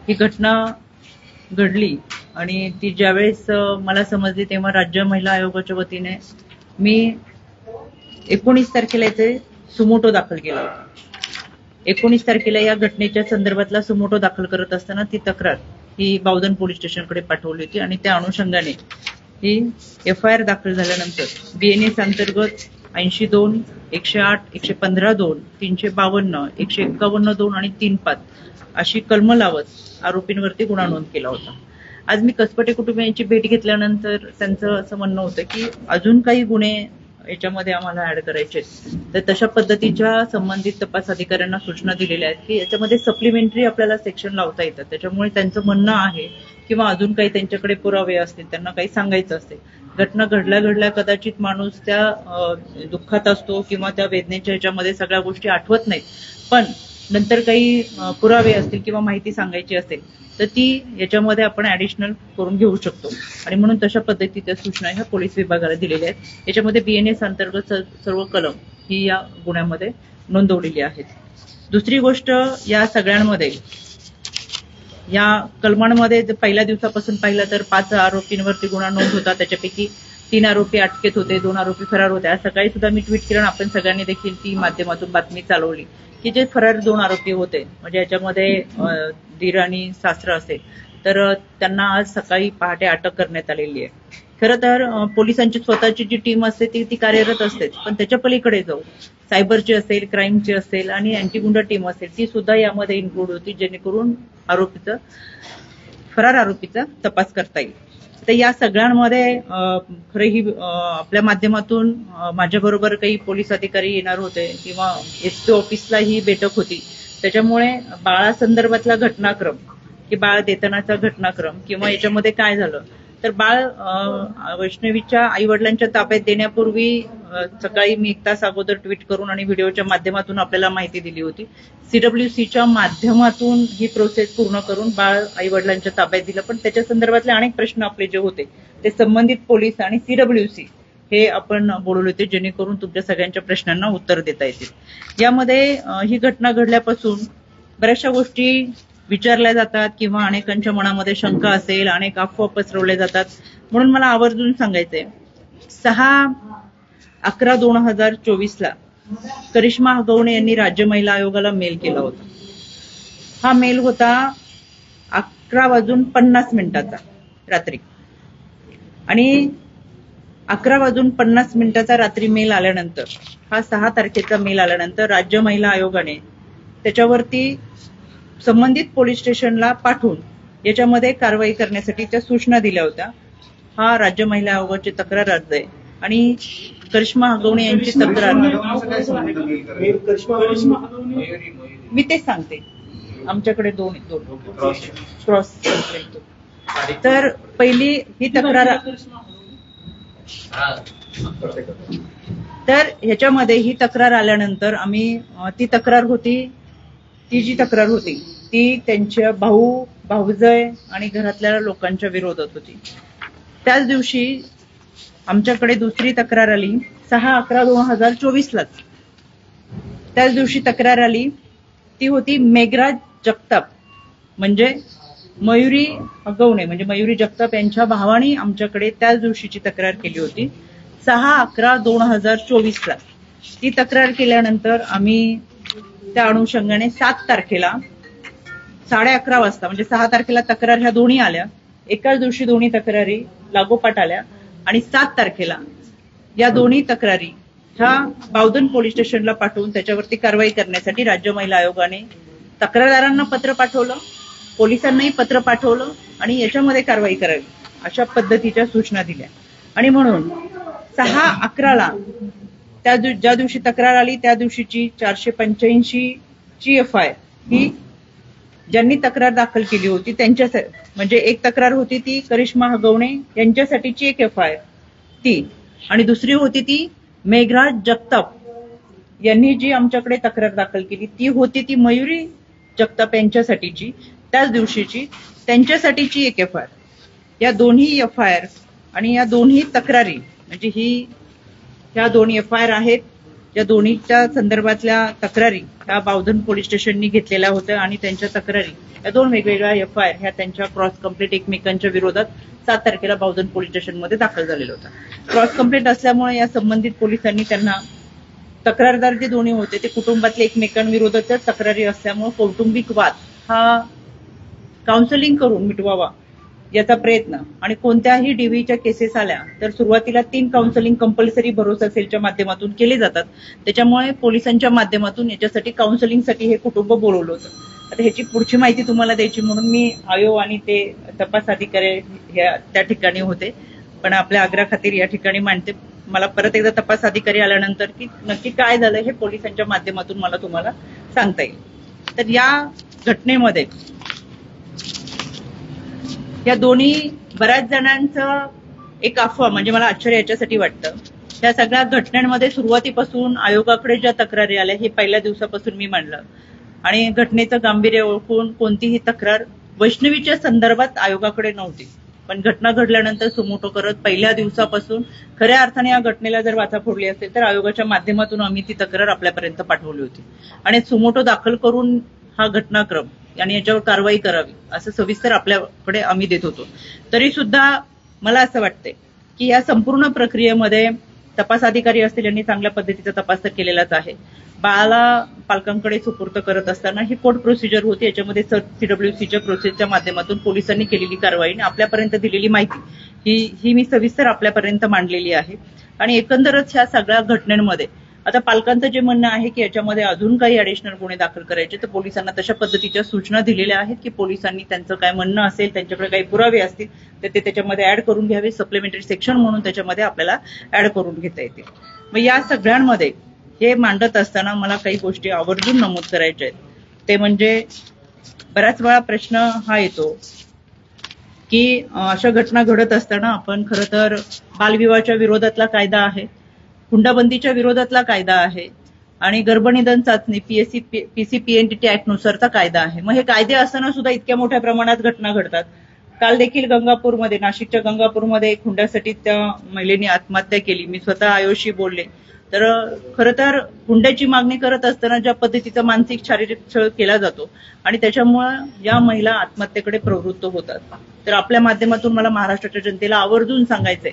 ही घटना घडली आणि ती ज्यावेळेस मला समजली तेव्हा राज्य महिला आयोगाच्या वतीने मी 19 तारखेला इथे सुमोटो दाखल केला होता. 19 तारखेला या घटनेच्या संदर्भातला सुमोटो दाखल करत असताना ती तक्रार ही बावधन पोलीस स्टेशनकडे पाठवली होती आणि त्या अनुषंगाने ही FIR दाखल झाल्यानंतर BNS अंतर्गत 82, 108, 115(2), 352, 151(2) आणि 35 अशी कलमं लावत आरोपींवरती गुन्हा नोंद केला होता. आज मी कसपटे कुटुंबियांची भेट घेतल्यानंतर त्यांचं असं म्हणणं होतं की अजून काही गुन्हे याच्यामध्ये आम्हाला ऍड करायचे, तर तशा पद्धतीच्या संबंधित तपास अधिकाऱ्यांना सूचना दिलेल्या आहेत की याच्यामध्ये सप्लिमेंटरी आपल्याला सेक्शन लावता येतात. त्याच्यामुळे त्यांचं म्हणणं आहे किंवा अजून काही त्यांच्याकडे पुरावे असतील, त्यांना काही सांगायचं असेल, घटना घडल्या कदाचित माणूस त्या दुःखात असतो किंवा त्या वेदनेच्या ह्याच्यामध्ये सगळ्या गोष्टी आठवत नाहीत, पण नंतर काही पुरावे असतील किंवा माहिती सांगायची असेल तर ती याच्यामध्ये आपण ऍडिशनल करून घेऊ शकतो आणि म्हणून तशा पद्धतीच्या सूचना ह्या पोलीस विभागाला दिलेल्या आहेत. याच्यामध्ये BNS अंतर्गत सर्व कलम ही या गुन्ह्यामध्ये नोंदवलेली आहेत. दुसरी गोष्ट, या सगळ्यांमध्ये या कलमांमध्ये पहिल्या दिवसापासून पाहिलं तर 5 आरोपींवरती गुन्हा नोंद होता. त्याच्यापैकी 3 आरोपी अटकेत होते, 2 आरोपी फरार होते. आज सकाळी सुद्धा मी ट्विट केलं, आपण सगळ्यांनी देखील ती माध्यमातून बातमी चालवली की जे फरार 2 आरोपी होते, म्हणजे याच्यामध्ये दीर आणि सासरा असेल, तर त्यांना आज सकाळी पहाटे अटक करण्यात आलेली आहे. खरं तर पोलिसांची स्वतःची जी टीम असते ती कार्यरत असते, पण त्याच्या पलीकडे जाऊ सायबरची असेल, क्राईमची असेल आणि अँटी गुंडा टीम असेल, ती सुद्धा यामध्ये इन्क्लूड होती, जेणेकरून फरार आरोपीचा तपास करता येईल. तर या सगळ्यांमध्ये खरं ही आपल्या माध्यमातून माझ्याबरोबर काही पोलीस अधिकारी येणार होते किंवा SP ऑफिसला ही बैठक होती. त्याच्यामुळे बाळासंदर्भातला घटनाक्रम की बाळ देतानाचा घटनाक्रम किंवा याच्यामध्ये काय झालं, तर बाळ वैष्णवीच्या आई वडिलांच्या ताब्यात देण्यापूर्वी सकाळी मी 1 तास अगोदर ट्विट करून आणि व्हिडिओच्या माध्यमातून आपल्याला माहिती दिली होती. CWCच्या माध्यमातून ही प्रोसेस पूर्ण करून बाळ आई वडिलांच्या ताब्यात दिलं, पण त्याच्या संदर्भातले अनेक प्रश्न आपले जे होते ते संबंधित पोलीस आणि CWC हे आपण बोलवले होते, जेणेकरून तुमच्या सगळ्यांच्या प्रश्नांना उत्तर देता येतील. यामध्ये ही घटना घडल्यापासून बऱ्याचशा गोष्टी विचारल्या जातात किंवा अनेकांच्या मनामध्ये शंका असेल, अनेक अफवा पसरवल्या जातात, म्हणून मला आवर्जून सांगायचंय. 6/11/2024 करिश्मा हगवणे यांनी राज्य महिला आयोगाला मेल केला होता. हा मेल होता 11:50 रात्री आणि 11:50 रात्री मेल आल्यानंतर, हा 6 तारखेचा मेल आल्यानंतर राज्य महिला आयोगाने त्याच्यावरती संबंधित पोलीस स्टेशनला पाठवून याच्यामध्ये कारवाई करण्यासाठी त्या सूचना दिल्या होत्या. हा राज्य महिला आयोगाची तक्रार अर्ज आहे आणि करिश्मा हगवणे यांची तक्रार, मी तेच सांगते, आमच्याकडे दोन क्रॉस. तर पहिली ही तक्रार, तर ह्याच्यामध्ये ही तक्रार आल्यानंतर आम्ही ती जी तक्रार होती ती त्यांच्या भाऊजय आणि घरातल्या लोकांच्या विरोधात होती. त्याच दिवशी आमच्याकडे दुसरी तक्रार आली 6/11/2024 त्याच दिवशी तक्रार आली, ती होती मेघराज जगताप म्हणजे मयुरी हगवणे, म्हणजे मयुरी जगताप यांच्या भावाने आमच्याकडे त्याच दिवशीची तक्रार केली होती 6/11/2024. ती तक्रार केल्यानंतर आम्ही त्या अनुषंगाने 7 तारखेला 11:30 वाजता, म्हणजे 6 तारखेला तक्रार ह्या दोन्ही आल्या, एकाच दिवशी दोन्ही तक्रारी लागोपाठ आल्या आणि 7 तारखेला या दोन्ही तक्रारी ह्या बावधन पोलीस स्टेशनला पाठवून त्याच्यावरती कारवाई करण्यासाठी राज्य महिला आयोगाने तक्रारदारांना पत्र पाठवलं, पोलिसांनाही पत्र पाठवलं आणि याच्यामध्ये कारवाई करावी अशा पद्धतीच्या सूचना दिल्या. आणि म्हणून 6/11ला ज्या दिवशी तक्रार आली त्या दिवशीची 485ची FIR ही ज्यांनी तक्रार दाखल केली होती त्यांच्यासाठी, म्हणजे एक तक्रार होती ती करिश्मा हगवणे यांच्यासाठीची एक FIR ती, आणि दुसरी होती ती मेघराज जगताप यांनी जी आमच्याकडे तक्रार दाखल केली ती होती ती मयुरी जगताप यांच्यासाठीची त्याच दिवशीची त्यांच्यासाठीची एक FIR. या दोन्ही FIR आणि या दोन्ही तक्रारी, म्हणजे ह्या दोन FIR आहेत या दोन्हीच्या संदर्भातल्या तक्रारी त्या बावधन पोलीस स्टेशननी घेतलेल्या होत्या आणि त्यांच्या तक्रारी या दोन वेगवेगळ्या FIR ह्या त्यांच्या क्रॉस कंप्लेंट एकमेकांच्या विरोधात 7 तारखेला बावधन पोलीस स्टेशनमध्ये दाखल झालेला होता. क्रॉस कंप्लेंट असल्यामुळे या संबंधित पोलिसांनी त्यांना तक्रारदार जे दोन्ही होते ते कुटुंबातले एकमेकांविरोधाच्या तक्रारी असल्यामुळे कौटुंबिक वाद हा काउन्सिलिंग करून मिटवावा याचा प्रयत्न आणि कोणत्याही DVच्या केसेस आल्या तर सुरुवातीला 3 काउन्सिलिंग कंपल्सरी भरोसा सेलच्या माध्यमातून केले जातात. त्याच्यामुळे पोलिसांच्या माध्यमातून याच्यासाठी काउन्सिलिंगसाठी हे कुटुंब बोलवलं होतं. आता ह्याची पुढची माहिती तुम्हाला द्यायची म्हणून मी आयो आणि ते तपास अधिकारी त्या ठिकाणी होते, पण आपल्या आग्रहाखातीर या ठिकाणी मांडते. मला परत एकदा तपास अधिकारी आल्यानंतर की नक्की काय झालं हे पोलिसांच्या माध्यमातून मला तुम्हाला सांगता येईल. तर या घटनेमध्ये या दोन्ही बऱ्याच जणांचं एक अफवा म्हणजे मला आश्चर्य याच्यासाठी वाटतं. त्या सगळ्या घटनांमध्ये सुरुवातीपासून आयोगाकडे ज्या तक्रारी आल्या हे पहिल्या दिवसापासून मी मांडलं आणि घटनेचं गांभीर्य ओळखून कोणतीही तक्रार वैष्णवीच्या संदर्भात आयोगाकडे नव्हती, पण घटना घडल्यानंतर सुमोटो करत पहिल्या दिवसापासून खऱ्या अर्थाने या घटनेला जर वाचा फोडली असेल तर आयोगाच्या माध्यमातून आम्ही ती तक्रार आपल्यापर्यंत पाठवली होती आणि सुमोटो दाखल करून हा घटनाक्रम आणि याच्यावर कारवाई करावी असं सविस्तर आपल्याकडे आम्ही देत होतो. तरी सुद्धा मला असं वाटतंय की या संपूर्ण प्रक्रियेमध्ये तपास अधिकारी असतील यांनी चांगल्या पद्धतीचा तपास तर केलेलाच आहे. बाळाला पालकांकडे सुपूर्द करत असताना ही कोर्ट प्रोसिजर होती, याच्यामध्ये CWCच्या प्रोसेसच्या माध्यमातून पोलिसांनी केलेली कारवाई आणि आपल्यापर्यंत दिलेली माहिती ही मी सविस्तर आपल्यापर्यंत मांडलेली आहे. आणि एकंदरच ह्या सगळ्या घटनांमध्ये आता पालकांचं जे म्हणणं आहे की याच्यामध्ये अजून काही ॲडिशनल गुन्हे दाखल करायचे तर पोलिसांना तशा पद्धतीच्या सूचना दिलेल्या आहेत की पोलिसांनी त्यांचं काय म्हणणं असेल, त्यांच्याकडे काही पुरावे असतील तर ते त्याच्यामध्ये ऍड करून घ्यावे, सप्लिमेंटरी सेक्शन म्हणून त्याच्यामध्ये आपल्याला ऍड करून घेता येतील. मग या सगळ्यांमध्ये हे मांडत असताना मला काही गोष्टी आवर्जून नमूद करायच्या आहेत. ते म्हणजे बऱ्याच वेळा प्रश्न हा येतो की अशा घटना घडत असताना आपण खरं तर बालविवाहाच्या विरोधातला कायदा आहे, हुंडाबंदीच्या विरोधातला कायदा आहे आणि गर्भनिधन चाचणी PCPNDT ऍक्ट नुसारचा कायदा आहे. मग हे कायदे असताना सुद्धा इतक्या मोठ्या प्रमाणात घटना घडतात. काल देखील गंगापूरमध्ये, नाशिकच्या गंगापूरमध्ये एक हुंड्यासाठी त्या महिलेने आत्महत्या केली. मी स्वतः आयोशी बोलले. तर खरं तर हुंड्याची मागणी करत असताना ज्या पद्धतीचा मानसिक शारीरिक छळ केला जातो आणि त्याच्यामुळे या महिला आत्महत्येकडे प्रवृत्त होतात. तर आपल्या माध्यमातून मला महाराष्ट्राच्या जनतेला आवर्जून सांगायचंय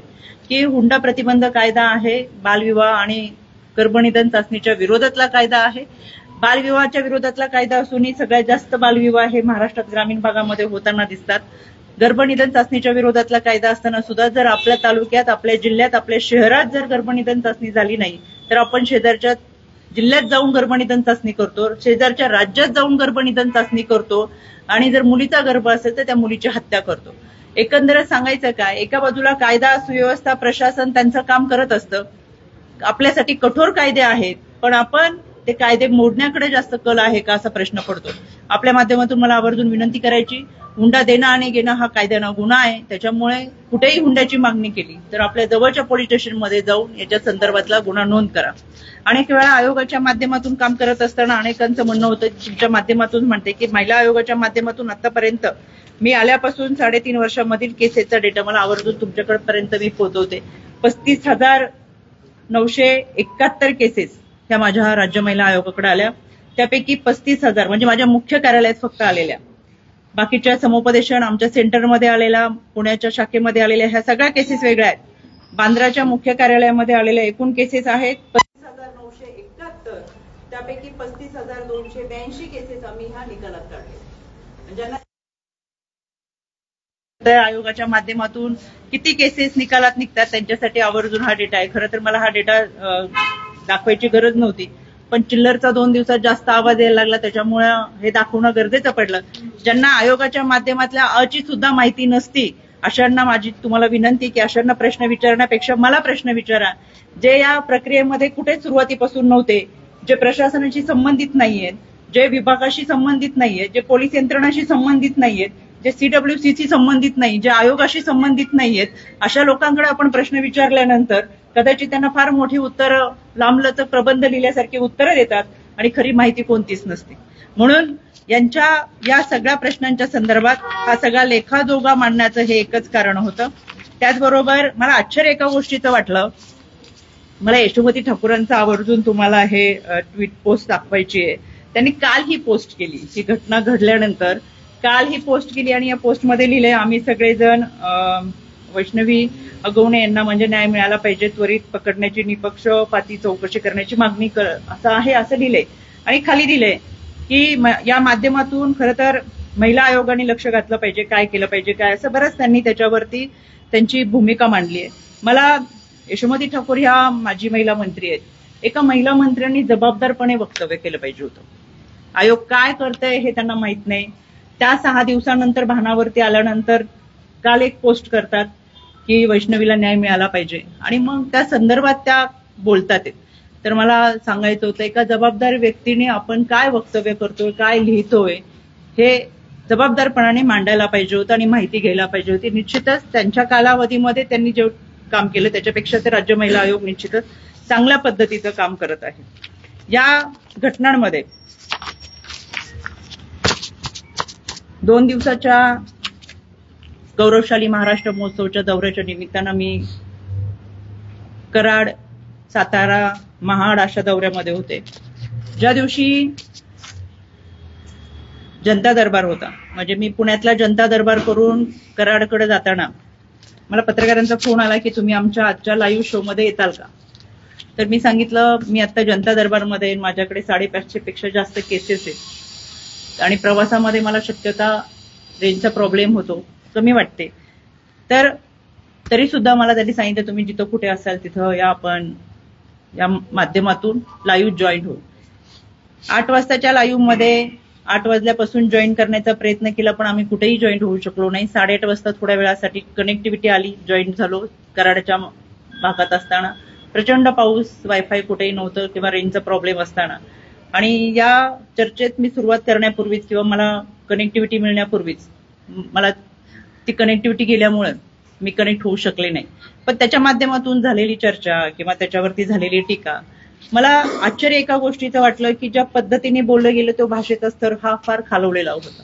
की हुंडा प्रतिबंध कायदा आहे, बालविवाह आणि गर्भनिधन चाचणीच्या विरोधातला कायदा आहे. बालविवाहाच्या विरोधातला कायदा असूनही सगळ्यात जास्त बालविवाह हे महाराष्ट्रात ग्रामीण भागामध्ये होताना दिसतात. गर्भनिधन चाचणीच्या विरोधातला कायदा असताना सुद्धा जर आपल्या तालुक्यात, आपल्या जिल्ह्यात, आपल्या शहरात जर गर्भनिधन चाचणी झाली नाही तर आपण शेजारच्या जिल्ह्यात जाऊन गर्भनिधन चाचणी करतो, शेजारच्या राज्यात जाऊन गर्भनिधन चाचणी करतो आणि जर मुलीचा गर्भ असेल तर त्या मुलीची हत्या करतो. एकंदरच सांगायचं काय, एका बाजूला कायदा, सुव्यवस्था, प्रशासन त्यांचं काम करत असतं. आपल्यासाठी कठोर कायदे आहेत, पण आपण ते कायदे मोडण्याकडे जास्त कल आहे का असा प्रश्न पडतो. आपल्या माध्यमातून मला आवर्जून विनंती करायची, हुंडा देणं आणि घेणं हा कायद्यानं गुन्हा आहे. त्याच्यामुळे कुठेही हुंड्याची मागणी केली तर आपल्या जवळच्या पोलीस स्टेशनमध्ये जाऊन याच्या संदर्भातला गुन्हा नोंद करा. अनेक वेळा आयोगाच्या माध्यमातून काम करत असताना अनेकांचं म्हणणं होतं, तुमच्या माध्यमातून म्हणते की महिला आयोगाच्या माध्यमातून आतापर्यंत मी आल्यापासून 3.5 वर्षामधील केसेसचा डेटा मला आवर्जून तुमच्यापर्यंत मी पोहोचवते. 35,971 केसेस ह्या माझ्या राज्य महिला आयोगाकडे आल्या. त्यापैकी 35,000 म्हणजे माझ्या मुख्य कार्यालयात फक्त आलेल्या. बाकीच्या समुपदेशन आमच्या सेंटरमध्ये आलेला, पुण्याच्या शाखेमध्ये आलेल्या ह्या सगळ्या केसेस वेगळ्या आहेत. बांद्राच्या मुख्य कार्यालयामध्ये आलेल्या एकूण केसेस आहेत 35,971. त्यापैकी 35,282 केसेस आम्ही ह्या निकालात काढले. ज्यांना आयोगाच्या माध्यमातून किती केसेस निकालात निघतात त्यांच्यासाठी आवर्जून हा डेटा आहे. खरं तर मला हा डेटा दाखवायची गरज नव्हती, पण चिल्लरचा 2 दिवसात जास्त आवाज यायला लागला, त्याच्यामुळे हे दाखवणं गरजेचं पडलं. ज्यांना आयोगाच्या माध्यमातल्या अची सुद्धा माहिती नसती अशांना माझी तुम्हाला विनंती की अशांना प्रश्न विचारण्यापेक्षा मला प्रश्न विचारा, जे या प्रक्रियेमध्ये कुठे सुरुवातीपासून नव्हते, जे प्रशासनाशी संबंधित नाहीयेत, जे विभागाशी संबंधित नाहीयेत, जे पोलीस यंत्रणाशी संबंधित नाहीयेत, जे CWCशी संबंधित नाही, जे आयोगाशी संबंधित नाहीयेत, अशा लोकांकडे आपण प्रश्न विचारल्यानंतर कदाचित त्यांना फार मोठी उत्तरं, लांबलचक प्रबंध लिहिल्यासारखी उत्तरं देतात आणि खरी माहिती कोणतीच नसते. म्हणून यांच्या या सगळ्या प्रश्नांच्या संदर्भात हा सगळा लेखाजोगा मांडण्याचं हे एकच कारण होतं. त्याचबरोबर मला आश्चर्य एका गोष्टीचं वाटलं मला यशोमती ठाकूरांचं आवर्जून तुम्हाला हे ट्विट पोस्ट दाखवायची आहे. त्यांनी काल ही पोस्ट केली, ही घटना घडल्यानंतर काल ही पोस्ट केली आणि या पोस्टमध्ये लिहिलंय, आम्ही सगळेजण वैष्णवी अगवणे यांना म्हणजे न्याय मिळाला पाहिजे, त्वरित पकडण्याची निपक्षपाती चौकशी करण्याची मागणी असं आहे, असं लिहिलंय. आणि खाली दिलंय की या माध्यमातून खरं तर महिला आयोगाने लक्ष घातलं पाहिजे, काय केलं पाहिजे, काय असं बरंच त्यांनी त्याच्यावरती त्यांची भूमिका मांडली आहे. मला यशोमती ठाकूर ह्या माजी महिला मंत्री आहेत. एका महिला मंत्र्यांनी जबाबदारपणे वक्तव्य केलं पाहिजे होतं. आयोग काय करतंय हे त्यांना माहित नाही. त्या 6 दिवसानंतर भानावरती आल्यानंतर काल एक पोस्ट करतात की वैष्णवीला न्याय मिळाला पाहिजे आणि मग त्या संदर्भात त्या बोलतात. तर मला सांगायचं होतं, एका जबाबदार व्यक्तीने आपण काय वक्तव्य करतोय, काय लिहितोय हे जबाबदारपणाने मांडायला पाहिजे होतं आणि माहिती घ्यायला पाहिजे होती. निश्चितच त्यांच्या कालावधीमध्ये त्यांनी जे काम केलं त्याच्यापेक्षा ते राज्य महिला आयोग निश्चितच चांगल्या पद्धतीचं काम करत आहे. या घटनांमध्ये 2 दिवसाच्या गौरवशाली महाराष्ट्र महोत्सवच्या दौऱ्याच्या निमित्तानं मी कराड, सातारा, महाड अशा दौऱ्यामध्ये होते. ज्या दिवशी जनता दरबार होता, म्हणजे मी पुण्यातला जनता दरबार करून कराडकडे जाताना मला पत्रकारांचा फोन आला की तुम्ही आमच्या आजच्या लाईव्ह शो मध्ये येताल का. तर मी सांगितलं मी आता जनता दरबारमध्ये, माझ्याकडे 550 पेक्षा जास्त केसेस आहेत आणि प्रवासामध्ये मला शक्यता रेंजचा प्रॉब्लेम होतो, कमी वाटते. तर तरी सुद्धा मला त्यांनी सांगितलं तुम्ही जिथं कुठे असाल तिथं या, आपण या माध्यमातून लाईव्ह जॉईन होऊ. 8 वाजताच्या लाईव्ह मध्ये 8 वाजल्यापासून जॉईन करण्याचा प्रयत्न केला, पण आम्ही कुठेही जॉईन होऊ शकलो नाही. 8:30 वाजता थोड्या वेळासाठी कनेक्टिव्हिटी आली, जॉईन झालो. कराडच्या भागात असताना प्रचंड पाऊस, वायफाय कुठेही नव्हतं किंवा रेंजचा प्रॉब्लेम असताना, आणि या चर्चेत मी सुरुवात करण्यापूर्वीच किंवा मला कनेक्टिव्हिटी मिळण्यापूर्वीच मला ती कनेक्टिव्हिटी गेल्यामुळे मी कनेक्ट होऊ शकले नाही. पण त्याच्या माध्यमातून झालेली चर्चा किंवा त्याच्यावरती झालेली टीका, मला आश्चर्य एका गोष्टीचं वाटलं की ज्या पद्धतीने बोललं गेलं तो भाषेचा स्तर हा फार खालवलेला होता.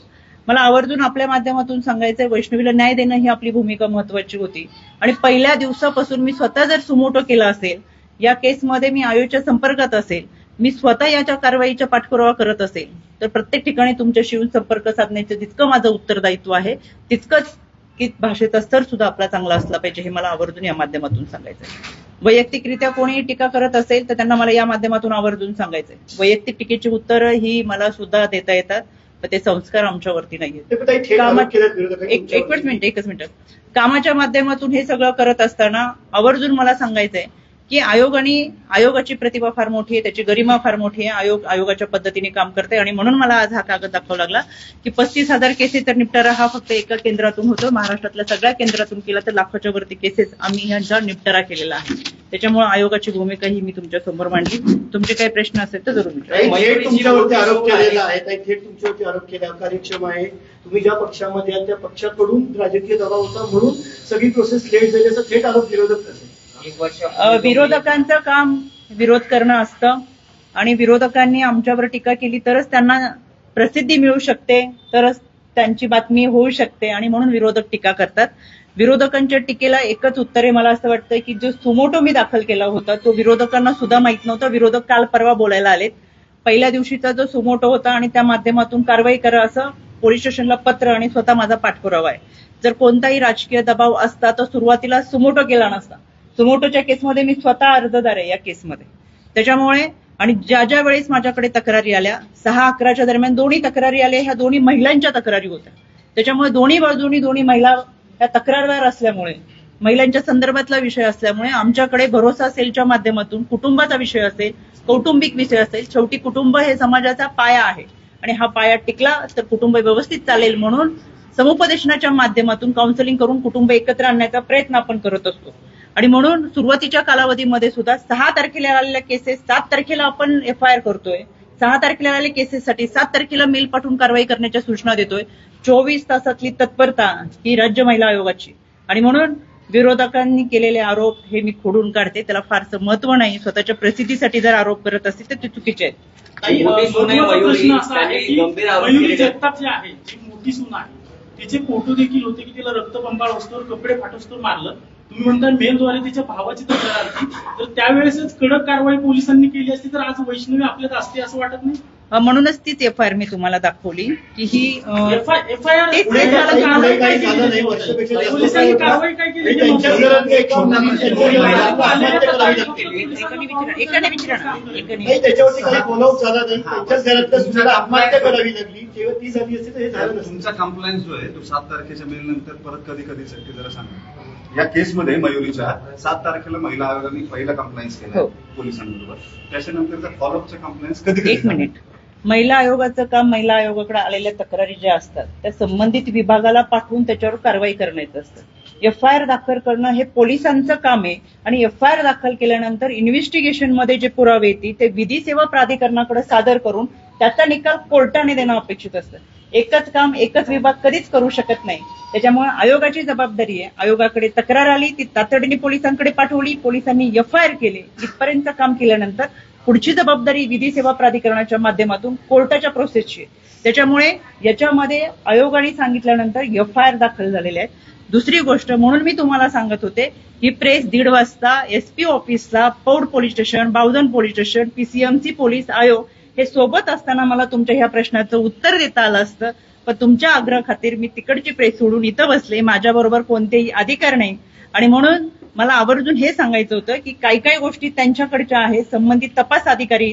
मला आवर्जून आपल्या माध्यमातून सांगायचंय, वैष्णवीला न्याय देणं ही आपली भूमिका महत्वाची होती आणि पहिल्या दिवसापासून मी स्वतः जर सुमोटो केला असेल, या केसमध्ये मी आयोगाच्या संपर्कात असेल, मी स्वतः याच्या कारवाईचा पाठपुरावा करत असेल, तर प्रत्येक ठिकाणी तुमच्याशी संपर्क साधण्याचं जितकं माझं उत्तरदायित्व आहे तितकंच की भाषेचा स्तर सुद्धा आपला चांगला असला पाहिजे, हे मला आवर्जून या माध्यमातून सांगायचंय. वैयक्तिकरित्या कोणीही टीका करत असेल तर त्यांना मला या माध्यमातून आवर्जून सांगायचंय, वैयक्तिक टीकेची उत्तरं ही मला सुद्धा देता येतात, पण ते संस्कार आमच्यावरती नाहीये. एकच मिनिट. कामाच्या माध्यमातून हे सगळं करत असताना आवर्जून मला सांगायचंय की आयोगाची प्रतिभा फार मोठी आहे, त्याची गरिमा फार मोठी आहे. आयोगाच्या पद्धतीने काम करते आणि म्हणून मला आज हा कागद दाखवावा लागला की 35,000 केसेस तर निपटारा हा फक्त एका केंद्रातून होतो. महाराष्ट्रातल्या सगळ्या केंद्रातून केला तर लाखोच्या वरती केसेस आम्ही यांचा निपटारा केलेला आहे. त्याच्यामुळे आयोगाची भूमिका ही मी तुमच्या समोर मांडली. तुमचे काही प्रश्न असेल तर जरूर विचारा. तुमच्यावरती आरोप केलेला आहे, थेट तुमच्यावरती आरोप केला, कार्यक्षम आहे, तुम्ही ज्या पक्षामध्ये आहात त्या पक्षाकडून राजकीय दबाव होता म्हणून सगळी प्रोसेस लेट झाली असं थेट आरोप विरोधक करते. विरोधकांचं काम विरोध करणं असतं आणि विरोधकांनी आमच्यावर टीका केली तरच त्यांना प्रसिद्धी मिळू शकते, तरच त्यांची बातमी होऊ शकते आणि म्हणून विरोधक टीका करतात. विरोधकांच्या टीकेला एकच उत्तर आहे, मला असं वाटतं की जो सुमोटो मी दाखल केला होता तो विरोधकांना सुद्धा माहित नव्हता. विरोधक काल परवा बोलायला आलेत. पहिल्या दिवशीचा जो सुमोटो होता आणि त्या माध्यमातून कारवाई करा असं पोलीस स्टेशनला पत्र आणि स्वतः माझा पाठपुरावा आहे. जर कोणताही राजकीय दबाव असता तर सुरुवातीला सुमोटो केला नसता. सुमोटोच्या केसमध्ये मी स्वतः अर्जदार आहे या केसमध्ये. त्याच्यामुळे आणि ज्या वेळेस माझ्याकडे तक्रारी आल्या 6-11च्या दरम्यान दोन्ही तक्रारी आल्या, ह्या दोन्ही महिलांच्या तक्रारी होत्या. त्याच्यामुळे दोन्ही बाजूनी दोन्ही महिला या तक्रारदार असल्यामुळे, महिलांच्या संदर्भातला विषय असल्यामुळे आमच्याकडे भरोसा सेलच्या माध्यमातून कुटुंबाचा विषय असेल, कौटुंबिक विषय असेल, शेवटी कुटुंब हे समाजाचा पाया आहे आणि हा पाया टिकला तर कुटुंब व्यवस्थित चालेल म्हणून समुपदेशनाच्या माध्यमातून काउन्सिलिंग करून कुटुंब एकत्र आणण्याचा प्रयत्न आपण करत असतो. आणि म्हणून सुरुवातीच्या कालावधीमध्ये सुद्धा 6 तारखेला आलेल्या केसेस 7 तारखेला आपण FIR करतोय. 6 तारखेला आलेल्या केसेससाठी 7 तारखेला मेल पाठवून कारवाई करण्याच्या सूचना देतोय. 24 तासातली तत्परता ही राज्य महिला आयोगाची. आणि म्हणून विरोधकांनी केलेले आरोप हे मी खोडून काढते, त्याला फारसं महत्व नाही. स्वतःच्या प्रसिद्धीसाठी जर आरोप करत असतील तर ते चुकीचे आहेत. मयुरी जगताप जी आहे, जी मोठी सून आहे, तिचे फोटो देखील होते की तिला रक्तबंबाळ वस्तूवर कपडे फाटोस्तोर मारलं तुम्ही म्हणता मेलद्वारे तिच्या भावाची तक्रार आली, तर त्यावेळेसच कडक कारवाई पोलिसांनी केली असती तर आज वैष्णवी आपल्यात असते असं वाटत नाही? म्हणूनच तीच FIR मी तुम्हाला दाखवली की ही FIR तेच पुढे झालं. कारवाई काही झालं नाही, वर्षापेक्षा जास्त पोलिसांनी काळ कारवाई काय केली? त्यांच्याच घरात एक आत्महत्या करावी लागते. एकाने विचारा ना. नाही, त्याच्यावरती काही फॉलोअप झाला नाही. त्यांच्याच घरातल्या सुनेला आत्महत्या करावी लागली. जेव्हा ती झाली असती तर हे झालं नसतं. तुमचा कंप्लायन्स जो आहे तो 7 तारखेच्या मेल नंतर परत कधी कधी ते जरा सांगा. या केसमध्ये मयुरीच्या 7 तारखेला महिला आयोगाने पहिला कंप्लायन्स केला पोलिसांबरोबर, त्याच्यानंतरचा फॉलोअपचा कंप्लायन्स कधी एक मिनिट. महिला आयोगाचं काम महिला आयोगाकडे आलेल्या तक्रारी ज्या असतात त्या संबंधित विभागाला पाठवून त्याच्यावर कारवाई करण्याचं असतं. FIR दाखल करणं हे पोलिसांचं काम आहे आणि FIR दाखल केल्यानंतर इन्व्हेस्टिगेशन मध्ये जे पुरावे येतील ते विधी सेवा प्राधिकरणाकडे सादर करून त्याचा निकाल कोर्टाने देणं अपेक्षित असतं. एकच काम एकच विभाग कधीच करू शकत नाही. त्याच्यामुळे आयोगाची जबाबदारी आहे. आयोगाकडे तक्रार आली, ती तातडीने पोलिसांकडे पाठवली, पोलिसांनी FIR केले, इथपर्यंत काम केल्यानंतर पुढची जबाबदारी विधी सेवा प्राधिकरणाच्या माध्यमातून कोर्टाच्या प्रोसेसची आहे. त्याच्यामुळे याच्यामध्ये आयोगाने सांगितल्यानंतर FIR दाखल झालेले आहेत. दुसरी गोष्ट म्हणून मी तुम्हाला सांगत होते ही प्रेस 1:30 वाजता SP ऑफिसला, Paud police station, Bavdhan police station, PCMC police आयोग हे सोबत असताना मला तुमच्या ह्या प्रश्नाचं उत्तर देता आलं असतं, पण तुमच्या आग्रह खातीर मी तिकडची प्रेस सोडून इथं बसले. माझ्याबरोबर कोणतेही अधिकार नाही आणि म्हणून मला आवर्जून हे सांगायचं होतं की काही काही गोष्टी त्यांच्याकडच्या आहेत. संबंधित तपास अधिकारी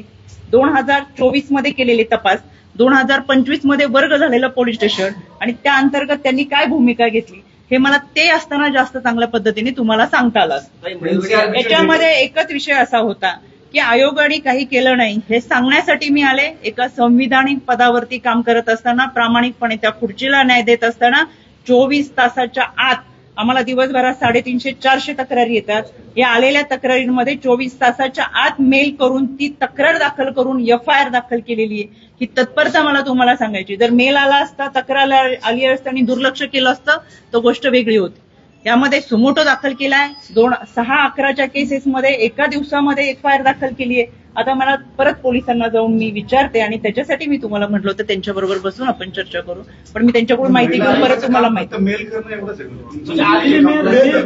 2024 मध्ये केलेले तपास, 2025 मध्ये वर्ग झालेलं पोलीस स्टेशन आणि त्या अंतर्गत त्यांनी काय भूमिका घेतली हे मला ते असताना जास्त चांगल्या पद्धतीने तुम्हाला सांगता आलं असतं. याच्यामध्ये एकच विषय असा होता की आयोगाने काही केलं नाही हे सांगण्यासाठी मी आले. एका संविधानिक पदावरती काम करत असताना, प्रामाणिकपणे त्या खुर्चीला न्याय देत असताना 24 तासाच्या आत आम्हाला दिवसभरात 350-400 तक्रारी येतात. या आलेल्या तक्रारींमध्ये 24 तासाच्या आत मेल करून ती तक्रार दाखल करून FIR दाखल केलेली आहे. ही तत्परता मला तुम्हाला सांगायची. जर मेल आला असता, तक्रार आली असता आणि दुर्लक्ष केलं असतं तर गोष्ट वेगळी होती. यामध्ये सुमोटो दाखल केलाय. 6-11च्या केसेसमध्ये एका दिवसामध्ये FIR दाखल केली आहे. आता मला परत पोलिसांना जाऊन मी विचारते आणि त्याच्यासाठी मी तुम्हाला म्हटलं होतं त्यांच्याबरोबर बसून आपण चर्चा करू, पण मी त्यांच्याकडून माहिती घेऊन परत तुम्हाला माहिती. मेल करणं एवढंच आहे.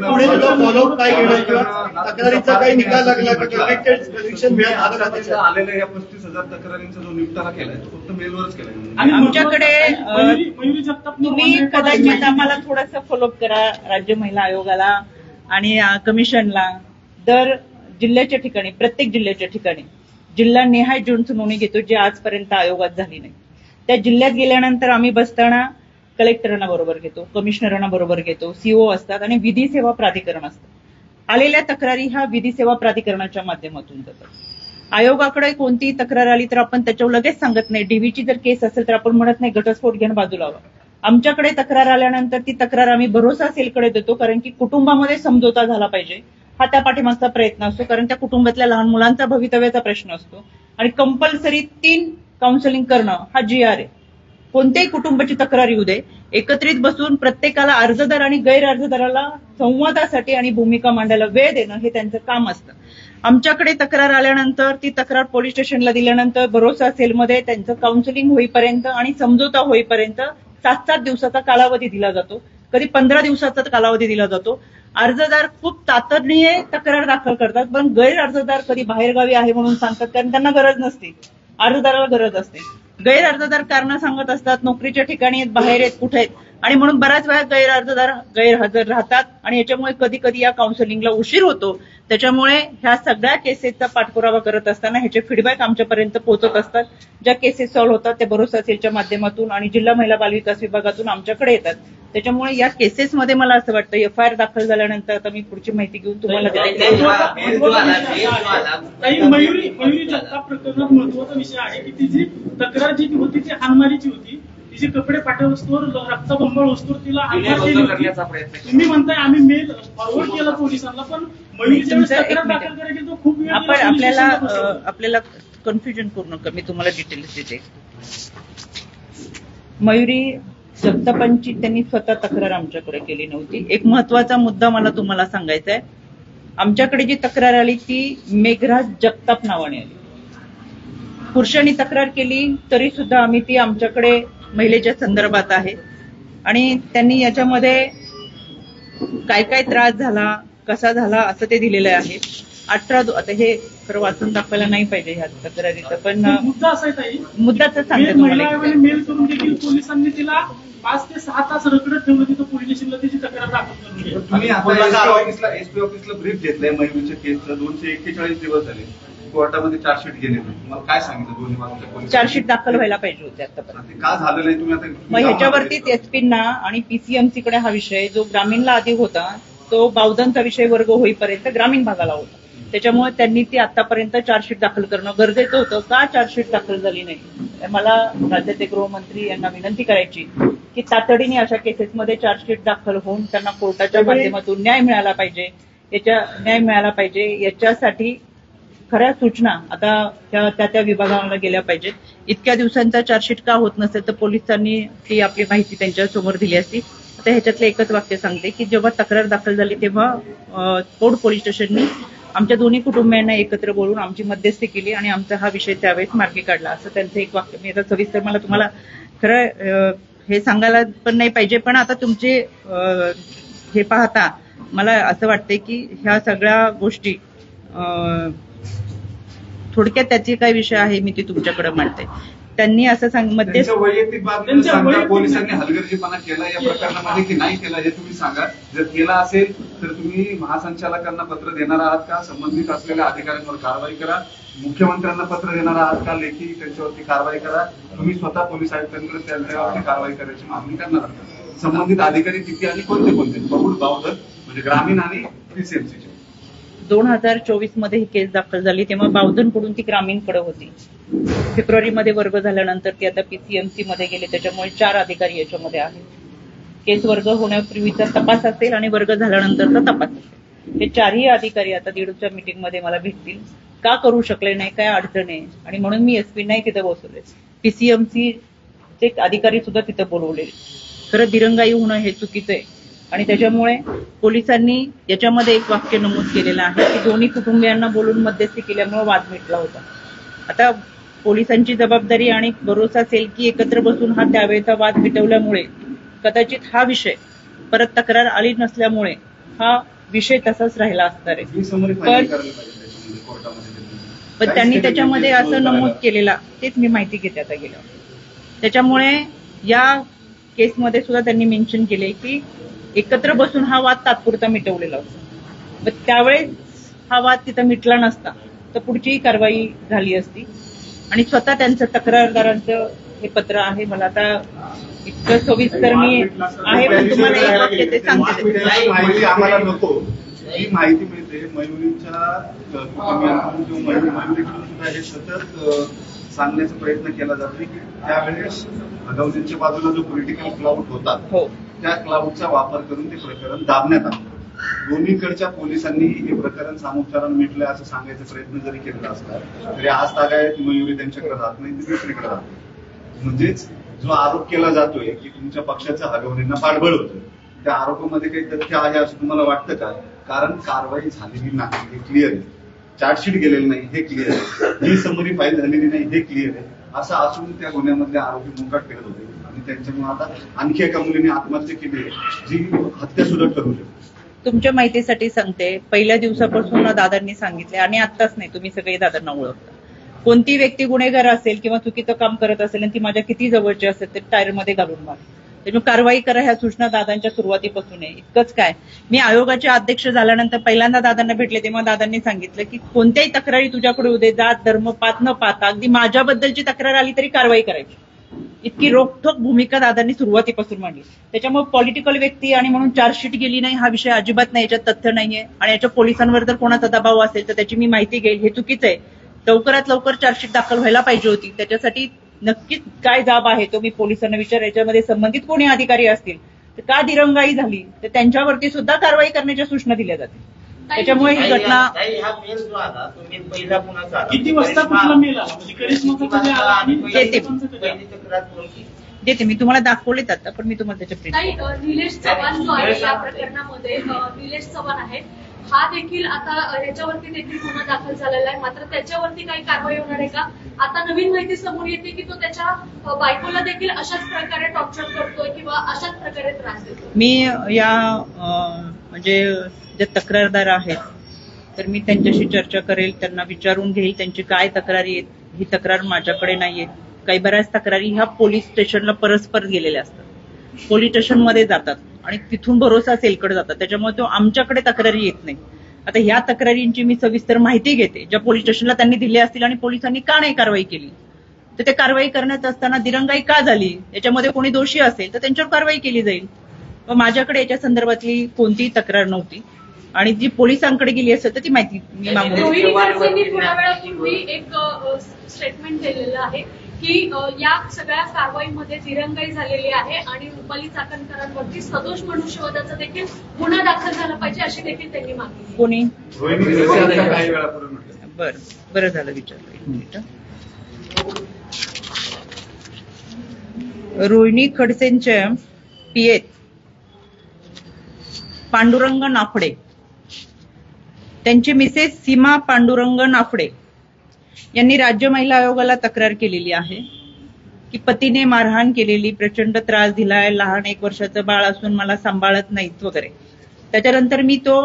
पुढे फॉलोअप काय घेणं किंवा तक्रारीचा काही निकाल लागला कनेक्टेड कनेक्शन मिळालं आलेल्या या 35,000 तक्रारींचा जो निपटारा केलाय तो फक्त मेलवरच केलाय. आणि आमच्याकडे तुम्ही कदाचित आम्हाला थोडंसं फॉलोअप करा राज्य महिला आयोगाला आणि कमिशनला. दर जिल्ह्याच्या ठिकाणी, प्रत्येक जिल्ह्याच्या ठिकाणी जिल्हा निहाय सुनावणी घेतो जी आजपर्यंत आयोगात झाली नाही. त्या जिल्ह्यात गेल्यानंतर आम्ही बसताना कलेक्टरांना बरोबर घेतो, कमिशनरांना बरोबर घेतो, CO असतात आणि विधी सेवा प्राधिकरण असतं. आलेल्या तक्रारी ह्या विधी सेवा प्राधिकरणाच्या माध्यमातून जातात. आयोगाकडे कोणतीही तक्रार आली तर आपण त्याच्यावर लगेच सांगत नाही. DVची जर केस असेल तर आपण म्हणत नाही घटस्फोट घेऊन बाजूला व्हा. आमच्याकडे तक्रार आल्यानंतर ती तक्रार आम्ही भरोसा सेलकडे देतो, कारण की कुटुंबामध्ये समझोता झाला पाहिजे हा त्या पाठीमागचा प्रयत्न असतो. कारण त्या कुटुंबातल्या लहान मुलांचा भवितव्याचा प्रश्न असतो आणि कंपल्सरी 3 काउन्सिलिंग करणं हा GR आहे. कोणत्याही कुटुंबाची तक्रार येऊ दे, एकत्रित बसून प्रत्येकाला, अर्जदार आणि गैर अर्जदाराला संवादासाठी आणि भूमिका मांडायला वेळ देणं हे त्यांचं काम असतं. आमच्याकडे तक्रार आल्यानंतर ती तक्रार पोलीस स्टेशनला दिल्यानंतर भरोसा सेलमध्ये त्यांचं काउन्सिलिंग होईपर्यंत आणि समझोता होईपर्यंत 7-7 दिवसाचा कालावधी दिला जातो, कधी 15 दिवसाचा कालावधी दिला जातो. अर्जदार खूप तातडीने तक्रार दाखल करतात, पण गैर अर्जदार कधी बाहेरगावी आहे म्हणून सांगतात, कारण त्यांना गरज नसते, अर्जदाराला गरज असते. गैर अर्जदार कारण सांगत असतात, नोकरीच्या ठिकाणी आहेत, बाहेर आहेत, कुठे आहेत, आणि म्हणून बऱ्याच वेळा गैर अर्जदार गैरहजर राहतात आणि याच्यामुळे कधी कधी या काउन्सिलिंगला उशीर होतो. त्याच्यामुळे ह्या सगळ्या केसेसचा पाठपुरावा करत असताना ह्याचे फीडबॅक आमच्यापर्यंत पोहोचत असतात. ज्या केसेस सॉल्व्ह होतात त्या भरोसा सेलच्या माध्यमातून आणि जिल्हा महिला बालविकास विभागातून आमच्याकडे येतात. त्याच्यामुळे या केसेसमध्ये मला असं वाटतं FIR दाखल झाल्यानंतर आता मी पुढची माहिती घेऊन तुम्हाला मयुरी जगताप प्रकरणात महत्वाचा विषय आहे की तिची तक्रार जी होती ती हानमारीची होती. तिचे कपडे पाठवस्तोवर, रक्तबंबाळ वस्तूवर तिला हानमार केली होती. तुम्ही म्हणताय आम्ही मेल फॉरवर्ड केला पोलिसांना, पण मयुरीच्या तक्रार दाखल करायची तो खूप वेळ आपल्याला कन्फ्युजन करू नका, मी तुम्हाला डिटेल्स देते. मयुरी जगतापांची त्यांनी स्वतः तक्रार आमच्याकडे केली नव्हती. एक महत्वाचा मुद्दा मला तुम्हाला सांगायचा आहे. आमच्याकडे जी तक्रार आली ती मेघराज जगताप नावाने आली. पुरुषांनी तक्रार केली तरी सुद्धा आम्ही ती आमच्याकडे महिलेच्या संदर्भात आहे आणि त्यांनी याच्यामध्ये काय काय त्रास झाला, कसा झाला असं ते दिलेलं आहे. 18 आता हे खरं वाचून दाखवायला नाही पाहिजे ह्या तक्रारीचं, पण मुद्दा असा आहे ताई, मुद्दाच सांगते महिला तुम्हाला. आयोगाने मेल करून देखील पोलिसांनी तिला 5 ते 6 तास रखडत ठेवलं तिथं पोलीस स्टेशनला त्याची तक्रार दाखल करून घ्या. तुम्ही आता एसपी ऑफिसला ब्रीफ घेतलंय मयुरीच्या केसचं, 241 दिवस झाले, कोर्टामध्ये चार्जशीट गेले नाही. तुम्हाला काय सांगितलं दोन्ही बाजूच्या पोलिस? चार्जशीट दाखल व्हायला पाहिजे होते आतापर्यंत. ते का झालं नाही तुम्ही आता? मग ह्याच्यावरतीच एसपींना आणि पीसीएमसी कडे हा विषय जो ग्रामीणला आधी होता तो बावधनचा विषय वर्ग होईपर्यंत ग्रामीण भागाला होता. त्याच्यामुळे त्यांनी ती आतापर्यंत चार्जशीट दाखल करणं गरजेचं होतं. का चार्जशीट दाखल झाली नाही? मला राज्याचे गृहमंत्री यांना विनंती करायची की तातडीने अशा केसेसमध्ये चार्जशीट दाखल होऊन त्यांना कोर्टाच्या माध्यमातून न्याय मिळाला पाहिजे. याच्यासाठी खऱ्या सूचना आता त्या विभागाला गेल्या पाहिजेत. इतक्या दिवसांचा चार्जशीट का होत नसेल तर पोलिसांनी ती आपली माहिती त्यांच्या समोर दिली असती. आता ह्याच्यातलं एकच वाक्य सांगते की जेव्हा तक्रार दाखल झाली तेव्हा कोर्ट पोलीस स्टेशननी आमच्या दोन्ही कुटुंबियांना एकत्र बोलून आमची मध्यस्थी केली आणि आमचा हा विषय त्यावेळेस मार्गी काढला, असं त्यांचं एक वाक्य. मी आता सविस्तर मला तुम्हाला खरं हे सांगायला पण नाही पाहिजे, पण आता तुमचे हे पाहता मला असं वाटतंय की ह्या सगळ्या गोष्टी थोडक्यात त्याची काय विषय आहे मी ती तुमच्याकडे मांडते. त्यांनी असं वैयक्तिक बाबतीत पोलिसांनी हलगर्जीपणा केला या प्रकरणामध्ये की नाही केला हे तुम्ही सांगा. जर केला असेल तर तुम्ही महासंचालकांना पत्र देणार आहात का? संबंधित असलेल्या अधिकाऱ्यांवर कारवाई करा. मुख्यमंत्र्यांना पत्र देणार आहात का? लेखी त्यांच्यावरती कारवाई करा. तुम्ही स्वतः पोलीस आयुक्तांकडे त्यांच्यावरती कारवाई करायची मागणी करणार आहात. संबंधित अधिकारी किती आणि कोणते बहुड बावधन म्हणजे ग्रामीण आणि पीसीएमसीचे? 2024 मध्ये ही केस दाखल झाली तेव्हा बावधनकडून ती ग्रामीणकडे होती. फेब्रुवारीमध्ये वर्ग झाल्यानंतर ती आता पीसीएमसी मध्ये गेले. त्याच्यामुळे 4 अधिकारी याच्यामध्ये आहेत. केस वर्ग होण्यापूर्वीचा तपास असेल आणि वर्ग झाल्यानंतरचा तपास असेल. हे 4ही अधिकारी आता दीडच्या मीटिंगमध्ये मला भेटतील. का करू शकले नाही, काय अडचण आहे, आणि म्हणून मी एसपी नाही तिथे बसवले. पीसीएमसीचे अधिकारी सुद्धा तिथे बोलवले. खरं दिरंगाई होणं हे चुकीचं आहे आणि त्याच्यामुळे पोलिसांनी याच्यामध्ये एक वाक्य नमूद केलेलं आहे की दोन्ही कुटुंबियांना बोलून मध्यस्थी केल्यामुळे वाद मिटला होता. आता पोलिसांची जबाबदारी आणि भरोसा असेल की एकत्र बसून हा त्यावेळेचा वाद मिटवल्यामुळे कदाचित हा विषय परत तक्रार आली नसल्यामुळे हा विषय तसाच राहिला असणार आहे. पण त्यांनी त्याच्यामध्ये असं नमूद केलेला, तेच मी माहिती घेते आता गेल्यावर. त्याच्यामुळे या केसमध्ये सुद्धा त्यांनी मेन्शन केले की एकत्र बसून हा वाद तात्पुरता मिटवलेला होता. मग त्यावेळेस हा वाद तिथं मिटला नसता तर पुढचीही कारवाई झाली असती. आणि स्वतः त्यांचं तक्रारदारांचं हे पत्र आहे. मला आता इतकं सविस्तर मी आहे पण तुम्हाला एक वाक्य ते सांगते. आम्हाला नको ही माहिती मिळते मयुरीच्या कुटुंबियांकडून किंवा मयुरीकडून सुद्धा हे सतत सांगण्याचा प्रयत्न केला जातो की त्यावेळेस भगवतीच्या बाजूला जो पॉलिटिकल क्लाउड होता त्या क्लाउडचा वापर करून ते प्रकरण दाबण्यात आलं. दोन्हीकडच्या पोलिसांनी हे प्रकरण सामोपचारानं मिटलं असं सांगायचा प्रयत्न जरी केला असला तरी आज तागायत मयुरी त्यांच्याकडे राहत नाही, ती दुसरीकडे राहत. म्हणजेच जो आरोप केला जातोय की तुमच्या पक्षाच्या हगवणींना पाठबळ होतं, त्या आरोपामध्ये काही तथ्य आहे असं तुम्हाला वाटतं का? कारण कारवाई झालेली नाही हे क्लिअर आहे. चार्जशीट गेलेलं नाही हे क्लिअर आहे. ही समरी फाईल झालेली नाही हे क्लिअर आहे. असं असून त्या गुन्ह्यामधले आरोपी मुकाट फिरत होते आणि त्यांच्यामुळे आता आणखी एका मुलीने आत्महत्या केली आहे जी हत्या सुद्धा ठरू शकते. तुमच्या माहितीसाठी सांगते, पहिल्या दिवसापासून दादांनी सांगितले आणि आत्ताच नाही, तुम्ही सगळे दादांना ओळखता. कोणती व्यक्ती गुन्हेगार असेल किंवा चुकीचं काम करत असेल आणि ती माझ्या किती जवळची असेल ते टायरमध्ये घालून मार. त्यामुळे कारवाई करा ह्या सूचना दादांच्या सुरुवातीपासून आहे. इतकंच काय, मी आयोगाचे अध्यक्ष झाल्यानंतर पहिल्यांदा दादांना भेटले तेव्हा दादांनी सांगितलं की कोणत्याही तक्रारी तुझ्याकडे उदे जात धर्म पात न पाहता अगदी माझ्याबद्दलची तक्रार आली तरी कारवाई करायची. इतकी रोखठोक भूमिका दादांनी सुरुवातीपासून मांडली. त्याच्यामुळे पॉलिटिकल व्यक्ती आणि म्हणून चार्जशीट गेली नाही हा विषय अजिबात नाही, याच्यात तथ्य नाहीये. आणि याच्या पोलिसांवर जर कोणाचा दबाव असेल तर त्याची मी माहिती घेईल, हे चुकीचं आहे. लवकरात लवकर चार्जशीट दाखल व्हायला पाहिजे होती. त्याच्यासाठी नक्कीच काय जाब आहे तो मी पोलिसांना विचार. याच्यामध्ये संबंधित कोणी अधिकारी असतील तर का दिरंगाई झाली तर त्यांच्यावरती सुद्धा कारवाई करण्याच्या सूचना दिल्या जातील. त्याच्यामुळे ही घटना किती वाजता कुठला मेल आला म्हणजे करिश्माचा कधी आला आणि देते मी तुम्हाला दाखवलेत आता, पण मी तुम्हाला त्याच्या निलेश चव्हाण जो आहे या प्रकरणामध्ये निलेश चव्हाण आहे हा देखील आता याच्यावरती देखील गुन्हा दाखल झालेला आहे. मात्र त्याच्यावरती काही कारवाई होणार आहे का? आता नवीन माहिती समोर येते की तो त्याच्या बायकोला देखील अशाच प्रकारे टॉर्चर करतोय किंवा अशाच प्रकारे त्रास देतो. मी या म्हणजे ज्या तक्रारदार आहेत तर मी त्यांच्याशी चर्चा करेल, त्यांना विचारून घेईल त्यांची काय तक्रारी आहेत. ही तक्रार माझ्याकडे नाहीये. काही बऱ्याच तक्रारी ह्या पोलीस स्टेशनला परस्पर गेलेल्या असतात, पोलीस स्टेशनमध्ये जातात आणि तिथून भरोसा सेलकडे जातात, त्याच्यामुळे तो आमच्याकडे तक्रारी येत नाही. आता ह्या तक्रारींची मी सविस्तर माहिती घेते, ज्या पोलीस स्टेशनला त्यांनी दिल्या असतील आणि पोलिसांनी का नाही कारवाई केली, तर ते कारवाई करण्यात असताना दिरंगाई का झाली, याच्यामध्ये कोणी दोषी असेल तर त्यांच्यावर कारवाई केली जाईल. मग माझ्याकडे याच्या संदर्भातली कोणतीही तक्रार नव्हती आणि जी पोलिसांकडे गेली असेल तर ती माहिती मी मागवली. रोहिणी खडसेंनी थोड्या वेळापूर्वी एक स्टेटमेंट दिलेलं आहे की या सगळ्या कारवाईमध्ये दिरंगाई झालेली आहे आणि रुपाली चाकणकरांवरती सदोष मनुष्यवधाचा देखील गुन्हा दाखल झाला पाहिजे अशी देखील त्यांनी मागणी. कोणी? काही वेळापूर्वी म्हटलं. बरं झालं विचारलं. रोहिणी खडसेंच्या पीए पांडुरंग नाफडे, त्यांची मिसेस सीमा पांडुरंग नाफडे यांनी राज्य महिला आयोगाला तक्रार केलेली आहे की पतीने मारहाण केलेली, प्रचंड त्रास दिलाय, लहान 1 वर्षाचं बाळ असून मला सांभाळत नाहीत वगैरे. त्याच्यानंतर मी तो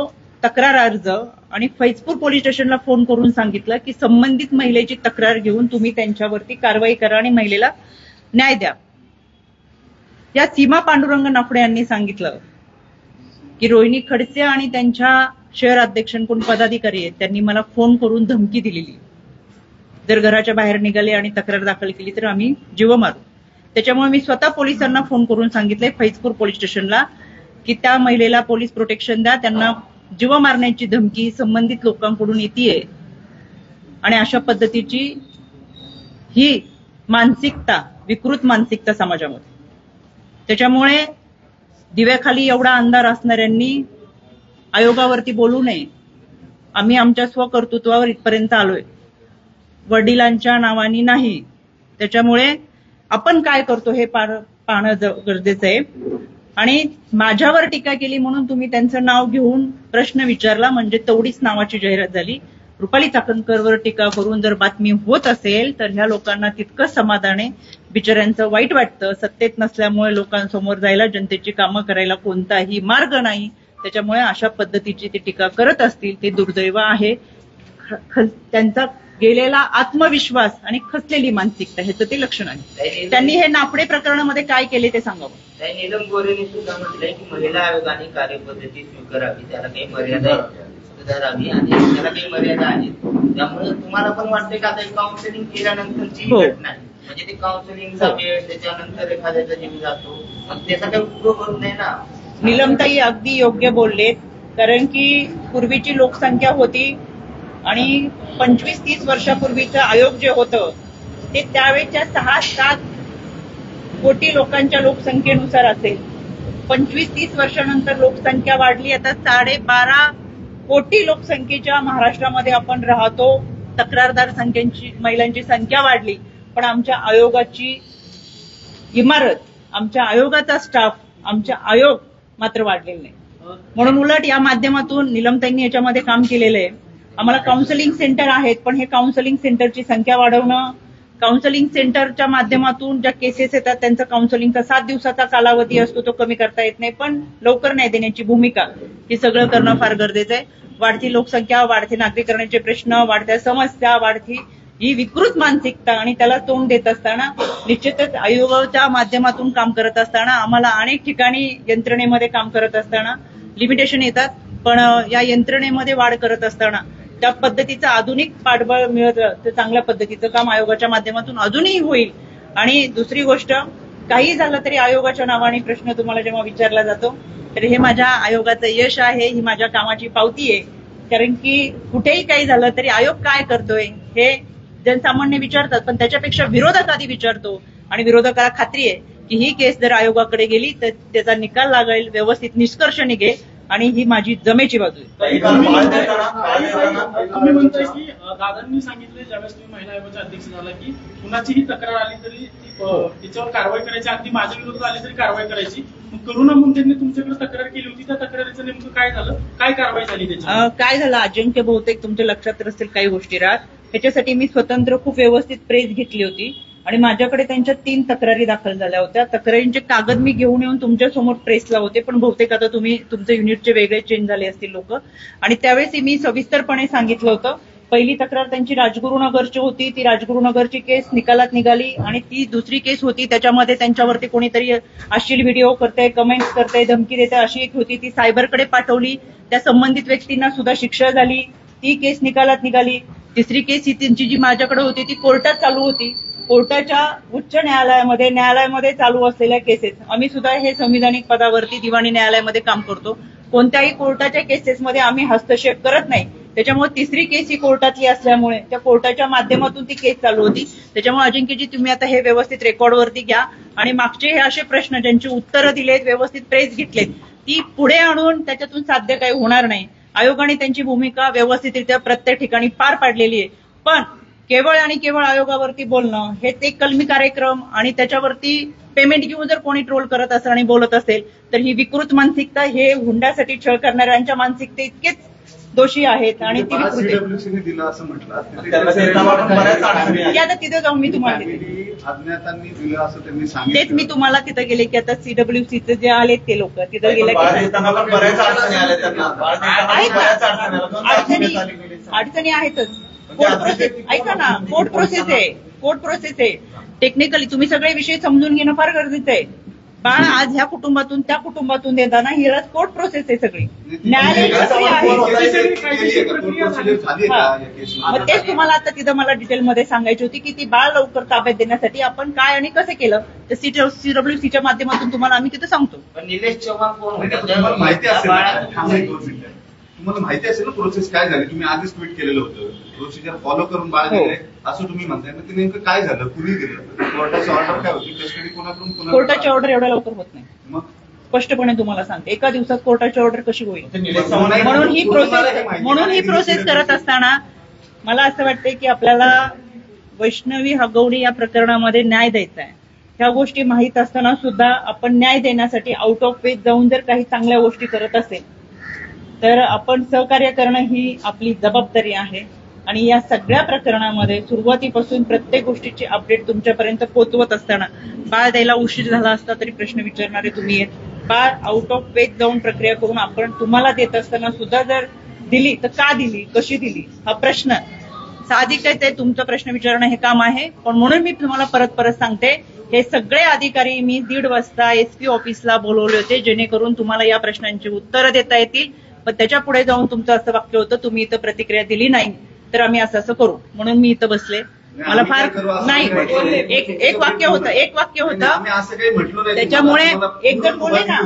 तक्रार अर्ज आणि फैजपूर पोलीस स्टेशनला फोन करून सांगितलं की संबंधित महिलेची तक्रार घेऊन तुम्ही त्यांच्यावरती कारवाई करा आणि महिलेला न्याय द्या. या सीमा पांडुरंग नाफडे यांनी सांगितलं की रोहिणी खडसे आणि त्यांच्या शहर अध्यक्षांकडून पदाधिकारी आहेत, त्यांनी मला फोन करून धमकी दिलेली, जर घराच्या बाहेर निघाले आणि तक्रार दाखल केली तर आम्ही जीव मारू. त्याच्यामुळे मी स्वतः पोलिसांना फोन करून सांगितलंय फैजपूर पोलीस स्टेशनला की त्या महिलेला पोलीस प्रोटेक्शन द्या, त्यांना जीव मारण्याची धमकी संबंधित लोकांकडून येतेय आणि अशा पद्धतीची ही मानसिकता, विकृत मानसिकता समाजामध्ये. त्याच्यामुळे दिव्याखाली एवढा अंधार असणाऱ्यांनी आयोगावरती बोलू नये. आम्ही आमच्या स्वकर्तृत्वावर इथपर्यंत आलोय, वडिलांच्या नावानी नाही. त्याच्यामुळे आपण काय करतो हे पाहणं गरजेचं आहे. आणि माझ्यावर टीका केली म्हणून तुम्ही त्यांचं नाव घेऊन प्रश्न विचारला म्हणजे तेवढीच नावाची जाहिरात झाली. रुपाली चाकणकरवर टीका करून जर बातमी होत असेल तर ह्या लोकांना तितकंच समाधान आहे. बिचाऱ्यांचं वाईट वाटतं, सत्तेत नसल्यामुळे लोकांसमोर जायला, जनतेची कामं करायला कोणताही मार्ग नाही. त्याच्यामुळे अशा पद्धतीची ते टीका करत असतील ते दुर्दैव आहे. त्यांचा गेलेला आत्मविश्वास आणि खचलेली मानसिकता ह्याचं ते लक्षण आहे. त्यांनी हे नाफडे प्रकरणामध्ये काय केले ते सांगावं. नीलम गोरेंनी सुद्धा म्हटलंय की महिला आयोगाने कार्यपद्धती स्वीकारावी, त्याला काही मर्यादा सुधारावी आणि त्याला काही मर्यादा आहेत. त्यामुळे तुम्हाला पण वाटतंय का आता काउन्सिलिंग केल्यानंतरची घटना आहे, म्हणजे ते काउन्सिलिंगचा वेळ, त्याच्यानंतर एखाद्याचा जीव जातो, मग त्याचा काही उपयोग होत नाही ना. नीलमताई अगदी योग्य बोललेत, कारण की पूर्वीची लोकसंख्या होती आणि 25-30 वर्षापूर्वीचं आयोग जे होतं ते त्यावेळेच्या 6-7 कोटी लोकांच्या लोकसंख्येनुसार असेल. 25-30 वर्षानंतर लोकसंख्या वाढली, आता 12.5 कोटी लोकसंख्येच्या महाराष्ट्रामध्ये आपण राहतो. तक्रारदार महिलांची संख्या वाढली, पण आमच्या आयोगाची इमारत, आमच्या आयोगाचा स्टाफ, आमच्या आयोग मात्र वाढलेले नाही. म्हणून उलट या माध्यमातून नीलमताईंनी याच्यामध्ये काम केलेलं आहे. आम्हाला काउन्सिलिंग सेंटर आहेत, पण हे काउन्सिलिंग सेंटरची संख्या वाढवणं, काउन्सिलिंग सेंटरच्या माध्यमातून ज्या केसेस येतात त्यांचा काउन्सिलिंगचा 7 दिवसाचा कालावधी असतो तो कमी करता येत नाही, पण लवकर न्याय देण्याची भूमिका हे सगळं करणं फार गरजेचं आहे. वाढती लोकसंख्या, वाढते नागरीकरणाचे प्रश्न, वाढत्या समस्या, वाढती ही विकृत मानसिकता आणि त्याला तोंड देत असताना निश्चितच आयोगाच्या माध्यमातून काम करत असताना आम्हाला अनेक ठिकाणी यंत्रणेमध्ये काम करत असताना लिमिटेशन येतात, पण या यंत्रणेमध्ये वाढ करत असताना त्या पद्धतीचं आधुनिक पाठबळ मिळत तर चांगल्या पद्धतीचं काम आयोगाच्या माध्यमातून अजूनही होईल. आणि दुसरी गोष्ट, काही झालं तरी आयोगाच्या नावाने प्रश्न तुम्हाला जेव्हा विचारला जातो तर हे माझ्या आयोगाचं यश आहे, ही माझ्या कामाची पावती आहे. कारण की कुठेही काही झालं तरी आयोग काय करतोय हे जनसामान्य विचारतात, पण त्याच्यापेक्षा विरोधक आधी विचारतो आणि विरोधकाला खात्री आहे की ही केस जर आयोगाकडे गेली तर त्याचा निकाल लागेल, व्यवस्थित निष्कर्ष निघेल आणि ही माझी जमेची बाजू आहे. तुम्ही म्हणताय की दादांनी सांगितले ज्यावेळेस तुम्ही महिला आयोगाचे अध्यक्ष झाला की कुणाचीही तक्रार आली तरी त्याच्यावर कारवाई करायची, अगदी माझ्या विरोधात आली तरी कारवाई करायची. करुणा मुंडेंनी तुमच्याकडे तक्रार केली होती, त्या तक्रारीचं नेमकं काय झालं, काय कारवाई झाली त्याची? काय झालं अजिंक्य, बहुतेक तुमच्या लक्षात असतील काही गोष्टी राहत. त्याच्यासाठी मी स्वतंत्र खूप व्यवस्थित प्रेस घेतली होती आणि माझ्याकडे त्यांच्या 3 तक्रारी दाखल झाल्या होत्या. तक्रारींचे कागद मी घेऊन येऊन तुमच्या समोर प्रेसला होते, पण बहुतेक आता तुम्ही तुमच्या युनिटचे वेगळे चेंज झाले असतील लोक. आणि त्यावेळेस मी सविस्तरपणे सांगितलं होतं. पहिली तक्रार त्यांची राजगुरुनगरची होती. ती राजगुरुनगरची केस निकालात निघाली आणि ती दुसरी केस होती त्याच्यामध्ये त्यांच्यावरती कोणीतरी अश्लील व्हिडिओ करते, कमेंट्स करते, धमकी देते अशी एक होती. ती सायबरकडे पाठवली. त्या संबंधित व्यक्तींना सुद्धा शिक्षा झाली. ती केस निकालात निघाली. तिसरी केस ही त्यांची जी माझ्याकडे होती ती कोर्टात चालू होती. कोर्टाच्या उच्च न्यायालयामध्ये चालू असलेल्या केसेस, आम्ही सुद्धा हे संविधानिक पदावरती दिवाणी न्यायालयामध्ये काम करतो. कोणत्याही कोर्टाच्या केसेसमध्ये आम्ही हस्तक्षेप करत नाही. त्याच्यामुळे तिसरी केस ही कोर्टातली असल्यामुळे त्या कोर्टाच्या माध्यमातून ती केस चालू होती. त्याच्यामुळे अजिंक्यजी तुम्ही आता हे व्यवस्थित रेकॉर्डवरती घ्या आणि मागचे हे असे प्रश्न ज्यांची उत्तरं दिलेत, व्यवस्थित प्रेस घेतलेत, ती पुढे आणून त्याच्यातून साध्य काही होणार नाही. आयोगाने त्यांची भूमिका व्यवस्थितरित्या प्रत्येक ठिकाणी पार पाडलेली आहे. पण केवळ आणि केवळ आयोगावरती बोलणं हे ते कलमी कार्यक्रम आणि त्याच्यावरती पेमेंट घेऊन जर कोणी ट्रोल करत असेल आणि बोलत असेल तर ही विकृत मानसिकता, हे हुंड्यासाठी छळ करणाऱ्यांच्या मानसिकते इतकेच दोषी आहेत आणि ती दिलं असं म्हटलं आता तिथे जाऊन मी तुम्हाला अज्ञातांनी दिलं असं त्यांनी सांगितलं. तेच मी तुम्हाला तिथं गेले की आता सीडब्ल्यूसीचे जे आले ते लोक तिथं गेले अडचणी आहेतच. कोर्ट प्रोसेस ऐका ना, कोर्ट प्रोसेस आहे. टेक्निकली तुम्ही सगळे विषय समजून घेणं फार गरजेचं आहे. बाळ आज ह्या कुटुंबातून त्या कुटुंबातून देताना ही कोर्ट प्रोसेस आहे सगळी. न्यायालय मग तेच तुम्हाला आता तिथं मला डिटेलमध्ये सांगायची होती की ती बाळ लवकर ताब्यात देण्यासाठी आपण काय आणि कसं केलं तर सीडब्ल्यूसीच्या माध्यमातून तुम्हाला आम्ही तिथं सांगतो. निलेश चव्हाण कोण तुम्हाला माहिती असेल ना प्रोसेस काय झाली. तुम्ही आधीच ट्विट केलेलं होतं, प्रोसिजर फॉलो करून बाळ दिले असं तुम्ही म्हणताय. ते नेमकं काय झालं, कुणी दिलं, कोर्टाची ऑर्डर काय होती, कस्टडी कोणाकडून? कोर्टाची ऑर्डर एवढ्या लवकर होत नाही. मग स्पष्टपणे तुम्हाला सांगते, एका दिवसात कोर्टाची ऑर्डर कशी होईल. म्हणून ही प्रोसेस करत असताना मला असं वाटतंय की आपल्याला वैष्णवी हगवणे या प्रकरणामध्ये न्याय द्यायचा आहे. ह्या गोष्टी माहीत असताना सुद्धा आपण न्याय देण्यासाठी आउट ऑफ वे जाऊन जर काही चांगल्या गोष्टी करत असेल तर आपण सहकार्य करणं ही आपली जबाबदारी आहे. आणि या सगळ्या प्रकरणामध्ये सुरुवातीपासून प्रत्येक गोष्टीची अपडेट तुमच्यापर्यंत पोहोचवत असताना बाळ द्यायला उशीर झाला असता तरी प्रश्न विचारणारे तुम्ही आहेत. बाळ आउट ऑफ वेज जाऊन प्रक्रिया करून आपण तुम्हाला देत असताना सुद्धा जर दिली तर का दिली, कशी दिली, हा प्रश्न साहजिकच आहे. तुमचा प्रश्न विचारणं हे काम आहे. पण म्हणून मी तुम्हाला परत सांगते, हे सगळे अधिकारी मी 1:30 वाजता SP ऑफिसला बोलवले होते जेणेकरून तुम्हाला या प्रश्नांची उत्तरं देता येतील. पण त्याच्या पुढे जाऊन तुमचं असं वाक्य होतं, तुम्ही इथं प्रतिक्रिया दिली नाही तर आम्ही असं करू. म्हणून मी इथं बसले. मला फार नाही, एक वाक्य होतं त्याच्यामुळे एक जण बोलले ना,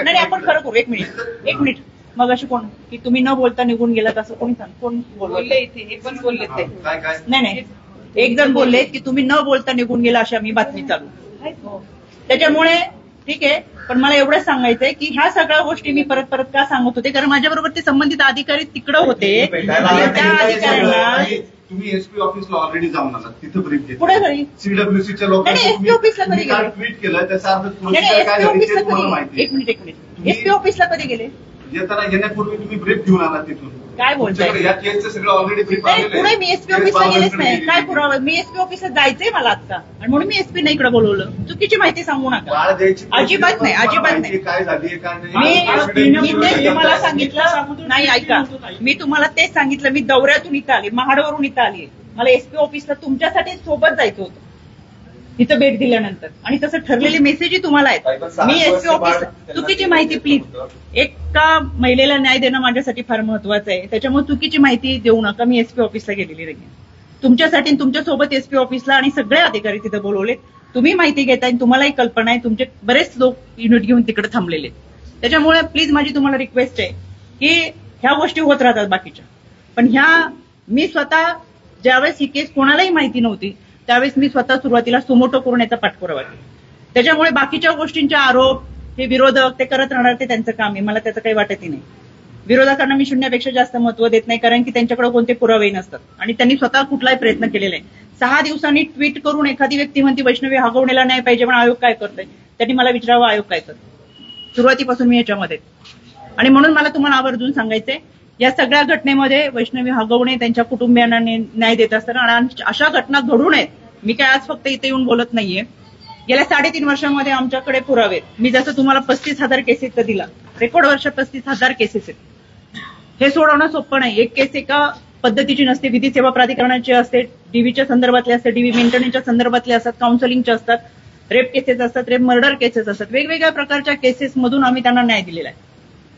नाही आपण खरं करू. एक मिनिट मग अशी कोण की तुम्ही न बोलता निघून गेलात असं कोण बोलले इथे? हे पण बोलले ते नाही, एक जण बोलले की तुम्ही न बोलता निघून गेला अशी आम्ही बातमी चालू. त्याच्यामुळे ठीक आहे, पण मला एवढंच सांगायचंय की ह्या सगळ्या गोष्टी मी परत का सांगत होते कारण माझ्याबरोबर ते संबंधित अधिकारी तिकडे होते. त्या अधिकाऱ्यांना तुम्ही SP ऑफिसला ऑलरेडी जाऊन आलात, तिथं ब्रीफ घेतलं. पुढे घरी CWCच्या लोकांनी SP ऑफिसला कधी गेले? ट्विट केलं त्याचा अर्थ प्रोसिजर काय झाली ते तुम्हाला माहिती. एक मिनिट SP ऑफिसला कधी गेले? येण्यापूर्वी तुम्ही ब्रीफ घेऊन आलात तिथून. काय बोलताय? या केसचं सगळं ऑलरेडी ब्रीफ पुढे मी SP ऑफिसला गेलेच नाही. काय पुरावा? मी SP ऑफिसला जायचंय मला आता आणि म्हणून मी SP ना इकडे बोलवलं. चुकीची माहिती सांगू नका. अजिबात नाही. काय झाली मी तेच तुम्हाला सांगितलं नाही. ऐका, मी तुम्हाला तेच सांगितलं. मी दौऱ्यातून इथं आले, महाडवरून इथं आली. मला SP ऑफिसला तुमच्यासाठी सोबत जायचं होतं इथं भेट दिल्यानंतर आणि तसं ठरलेले मेसेजही तुम्हाला आहेत. मी SP ऑफिसला चुकीची माहिती प्लीज, एका महिलेला न्याय देणं माझ्यासाठी फार महत्वाचं आहे. त्याच्यामुळे चुकीची माहिती देऊ नका. मी SP ऑफिसला गेलेली नाही तुमच्यासाठी. तुमच्यासोबत SP ऑफिसला आणि सगळे अधिकारी तिथे बोलवले. तुम्ही माहिती घेताय, तुम्हालाही कल्पना आहे. तुमचे बरेच लोक युनिट घेऊन तिकडे थांबलेले. त्याच्यामुळे प्लीज माझी तुम्हाला रिक्वेस्ट आहे की ह्या गोष्टी होत राहतात बाकीच्या, पण ह्या मी स्वतः ज्यावेळेस ही केस कोणालाही माहिती नव्हती त्यावेळेस मी स्वतः सुरुवातीला सुमोटो करून याचा पाठपुरावा केला. त्याच्यामुळे बाकीच्या गोष्टींचे आरोप हे विरोधक ते करत राहणार, ते त्यांचं काम आहे. मला त्याचं काही वाटतही नाही. विरोधकांना मी शून्यापेक्षा जास्त महत्व देत नाही कारण की त्यांच्याकडे कोणते पुरावेही नसतात आणि त्यांनी स्वतः कुठलाही प्रयत्न केलेला आहे. 6 दिवसांनी ट्विट करून एखादी व्यक्ती म्हणती वैष्णवी हगवणेला नाही पाहिजे पण आयोग काय करतोय, त्यांनी मला विचारावं आयोग काय करतो. सुरुवातीपासून मी याच्यामध्ये आणि म्हणून मला तुम्हाला आवर्जून सांगायचंय, या सगळ्या घटनेमध्ये वैष्णवी हगवणे त्यांच्या कुटुंबियांना न्याय देत असताना आणि अशा घटना घडू नयेत मी काय आज फक्त इथे येऊन बोलत नाहीये. गेल्या 3.5 वर्षामध्ये आमच्याकडे पुरावे आहेत. मी जसं तुम्हाला 35,000 केसेसचा दिला, रेकॉर्ड वर्ष 35,000 केसेस आहेत. हे सोडवणं सोपं नाही. एक केस एका पद्धतीची नसते. विधी सेवा प्राधिकरणाची असते, डीव्हीच्या संदर्भातले असते, डीव्ही मेंटेनन्सच्या संदर्भातले असतात, काउन्सिलिंगच्या असतात, रेप केसेस असतात, रेप मर्डर केसेस असतात. वेगवेगळ्या प्रकारच्या केसेस मधून आम्ही त्यांना न्याय दिलेला आहे.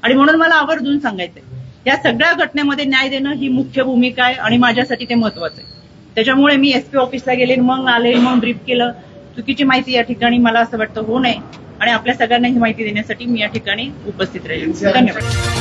आणि म्हणून मला आवर्जून सांगायचंय, या सगळ्या घटनेमध्ये न्याय देणं ही मुख्य भूमिका आहे आणि माझ्यासाठी ते महत्वाचं आहे. त्याच्यामुळे मी एसपी ऑफिसला गेले, मग आले, मग ब्रीफ केलं. चुकीची माहिती या ठिकाणी मला असं वाटतं होऊ नये आणि आपल्या सगळ्यांना ही माहिती देण्यासाठी मी या ठिकाणी उपस्थित राहील. धन्यवाद.